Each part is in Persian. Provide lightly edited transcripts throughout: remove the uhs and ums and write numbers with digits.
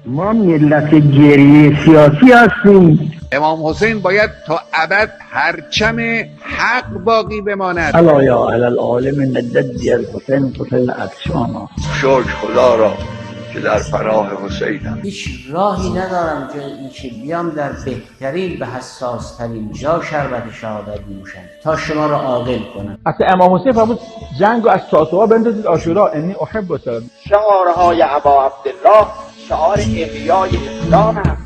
ما ملت گریه سیاسی هستیم. امام حسین باید تا ابد پرچم حق باقی بماند. الا یا علی العالم ندد الحسین قتل اطشانا. شکر خدا را که در پناه حسینم. هیچ راهی ندارم جز اینکه بیام در بهترین و حساس ترین جا شربت شهادت نوشم تا شما را عاقل کنم. اصلا امام حسین فرمود جنگو از تاسوعا بندازید عاشورا، انی احب. شعارهای ابا عبدالله شعار احیای اسلام است.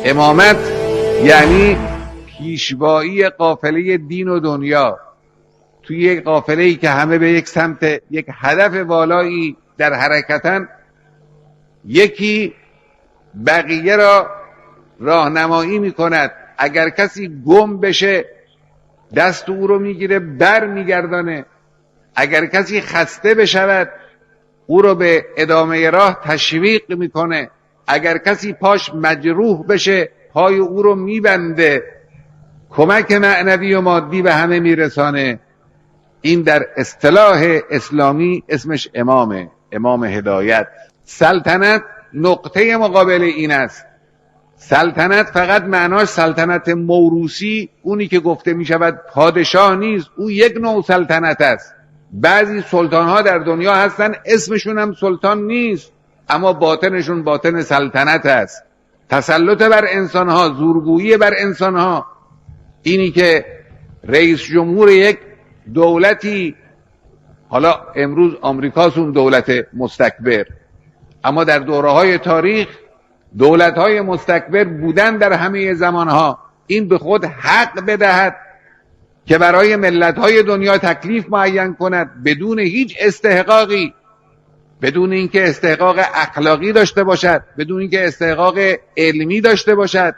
امامت یعنی پیشوایی قافله دین و دنیا توی یک قافله‌ای که همه به یک سمت یک هدف والایی در حرکتن. یکی بقیه را راهنمایی میکند. اگر کسی گم بشه دست او رو میگیره بر میگردانه. اگر کسی خسته بشود او رو به ادامه راه تشویق میکنه. اگر کسی پاش مجروح بشه پای او رو میبنده، کمک معنوی و مادی به همه میرسانه. این در اصطلاح اسلامی اسمش امامه، امام هدایت. سلطنت نقطه مقابل این است. سلطنت فقط معناش سلطنت موروثی، اونی که گفته میشود پادشاه نیست، او یک نوع سلطنت است. بعضی سلطان ها در دنیا هستن اسمشون هم سلطان نیست اما باطنشون باطن سلطنت است. تسلط بر انسان ها، زورگویی بر انسان ها. اینی که رئیس جمهور یک دولتی، حالا امروز آمریکاست اون دولت مستکبر، اما در دوره‌های تاریخ دولت‌های مستکبر بودن در همه زمانها، این به خود حق بدهد که برای ملت‌های دنیا تکلیف معین کند بدون هیچ استحقاقی، بدون اینکه استحقاق اخلاقی داشته باشد، بدون اینکه استحقاق علمی داشته باشد،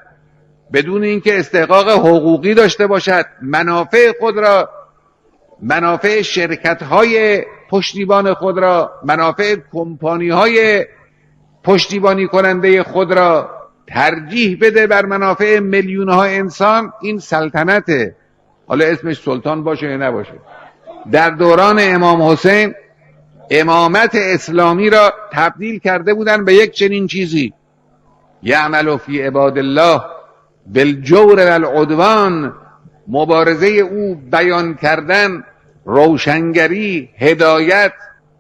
بدون اینکه استحقاق حقوقی داشته باشد. منافع خود را، منافع شرکت‌های پشتیبان خود را، منافع کمپانی‌های پشتیبانی کننده خود را ترجیح بده بر منافع میلیون‌ها انسان. این سلطنته، حالا اسمش سلطان باشه یا نباشه. در دوران امام حسین امامت اسلامی را تبدیل کرده بودن به یک چنین چیزی: یعمل فی عباد الله بالجور والعدوان. مبارزه او بیان کردن، روشنگری، هدایت،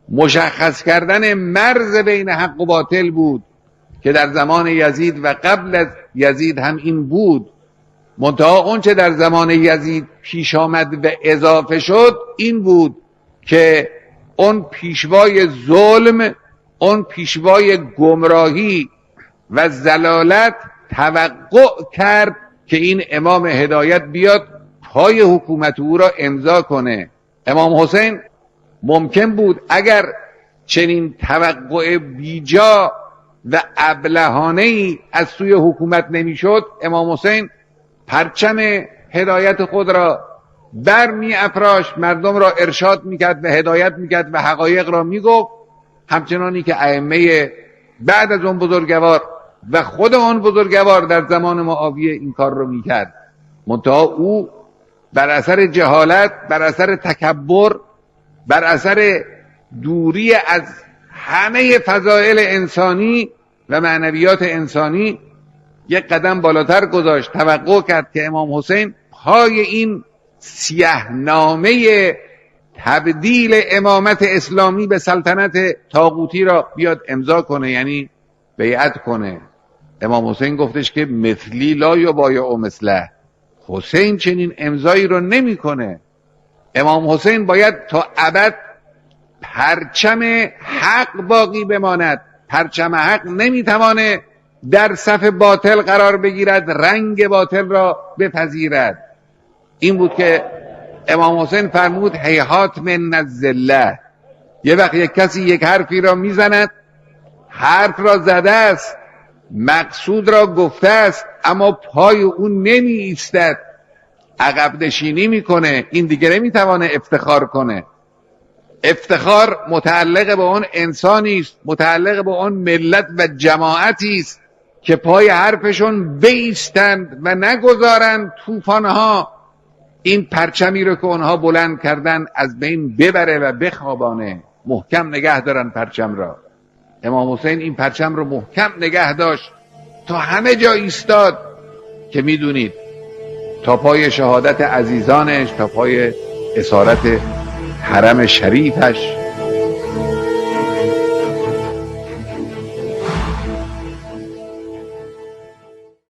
مشخص کردن مرز بین حق و باطل بود که در زمان یزید و قبل از یزید هم این بود. منتها اون چه در زمان یزید پیش آمد و اضافه شد این بود که اون پیشوای ظلم، اون پیشوای گمراهی و ضلالت توقع کرد که این امام هدایت بیاد پای حکومت او را امضا کنه. امام حسین ممکن بود اگر چنین توقع بیجا و ابلهانه‌ای از سوی حکومت نمیشد، امام حسین پرچم هدایت خود را بر می افراشت، مردم را ارشاد میکرد و هدایت میکرد و حقایق را میگفت، همچنانی که ائمه بعد از اون بزرگوار و خود اون بزرگوار در زمان معاویه این کار رو میکرد. منتها او بر اثر جهالت، بر اثر تکبر، بر اثر دوری از همه فضائل انسانی و معنویات انسانی یک قدم بالاتر گذاشت. توقع کرد که امام حسین پای این سیحنامه تبدیل امامت اسلامی به سلطنت طاغوتی را بیاد امضا کنه، یعنی بیعت کنه. امام حسین گفتش که مثلی لا یبایع مثله. حسین چنین امضایی رو نمیکنه. امام حسین باید تا ابد پرچم حق باقی بماند. پرچم حق نمیتوانه در صف باطل قرار بگیرد، رنگ باطل را بپذیرد. این بود که امام حسین فرمود هیهات من الذله. یه وقت یک کسی یک حرفی را میزند، حرف را زده است، مقصود را گفته است، اما پای اون نمی ایستد، عقب نشینی میکنه، این دیگه نمیتوانه افتخار کنه. افتخار متعلق به اون انسانی است، متعلق به اون ملت و جماعتی است که پای حرفشون بایستند و نگذارند طوفانها این پرچمی رو که اونها بلند کردن از بین ببره و بخوابانه. محکم نگه دارن پرچم را. امام حسین این پرچم رو محکم نگه داشت تا همه جا ایستاد که میدونید تا پای شهادت عزیزانش، تا پای اسارت حرم شریفش